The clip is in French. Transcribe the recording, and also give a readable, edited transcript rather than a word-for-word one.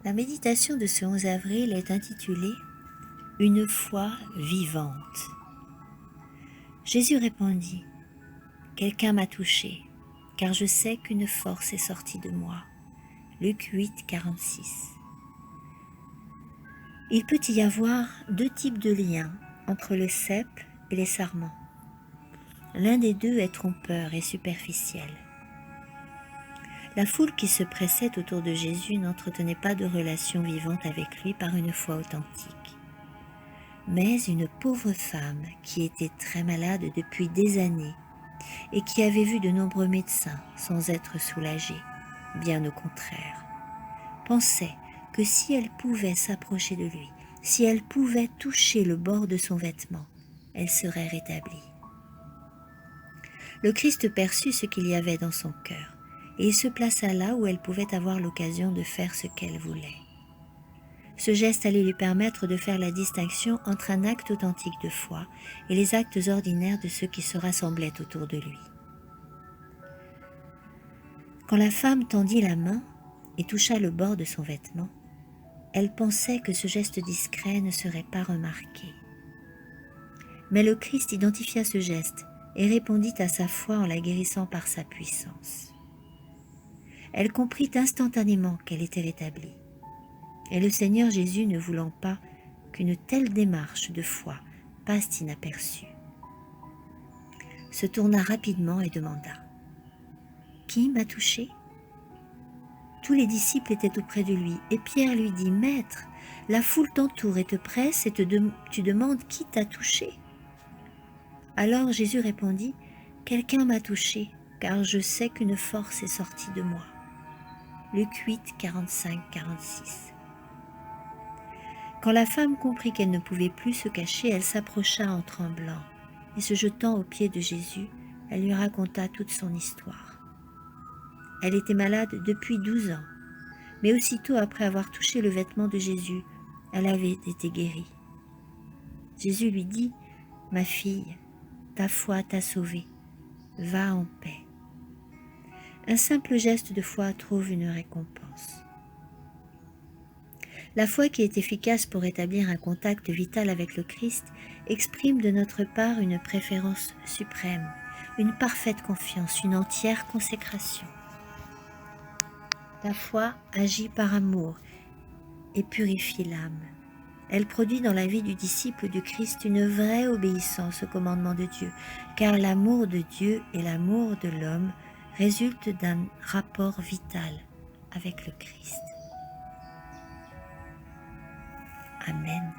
La méditation de ce 11 avril est intitulée « Une foi vivante ». Jésus répondit « Quelqu'un m'a touché, car je sais qu'une force est sortie de moi ». Luc 8, 46. Il peut y avoir deux types de liens entre le cep et les sarments. L'un des deux est trompeur et superficiel. La foule qui se pressait autour de Jésus n'entretenait pas de relation vivante avec lui par une foi authentique. Mais une pauvre femme qui était très malade depuis des années et qui avait vu de nombreux médecins sans être soulagée, bien au contraire, pensait que si elle pouvait s'approcher de lui, si elle pouvait toucher le bord de son vêtement, elle serait rétablie. Le Christ perçut ce qu'il y avait dans son cœur, et il se plaça là où elle pouvait avoir l'occasion de faire ce qu'elle voulait. Ce geste allait lui permettre de faire la distinction entre un acte authentique de foi et les actes ordinaires de ceux qui se rassemblaient autour de lui. Quand la femme tendit la main et toucha le bord de son vêtement, elle pensait que ce geste discret ne serait pas remarqué. Mais le Christ identifia ce geste et répondit à sa foi en la guérissant par sa puissance. Elle comprit instantanément qu'elle était rétablie. Et le Seigneur Jésus, ne voulant pas qu'une telle démarche de foi passe inaperçue, se tourna rapidement et demanda « Qui m'a touché ?» Tous les disciples étaient auprès de lui, et Pierre lui dit « Maître, la foule t'entoure et te presse, et tu demandes qui t'a touché ?» Alors Jésus répondit « Quelqu'un m'a touché, car je sais qu'une force est sortie de moi. » Luc 8, 45, 46. Quand la femme comprit qu'elle ne pouvait plus se cacher, elle s'approcha en tremblant, et se jetant aux pieds de Jésus, elle lui raconta toute son histoire. Elle était malade depuis 12 ans, mais aussitôt après avoir touché le vêtement de Jésus, elle avait été guérie. Jésus lui dit « Ma fille, ta foi t'a sauvée, va en paix. » Un simple geste de foi trouve une récompense. La foi qui est efficace pour établir un contact vital avec le Christ exprime de notre part une préférence suprême, une parfaite confiance, une entière consécration. La foi agit par amour et purifie l'âme. Elle produit dans la vie du disciple du Christ une vraie obéissance au commandement de Dieu, car l'amour de Dieu et l'amour de l'homme résultent d'un rapport vital avec le Christ. Amen.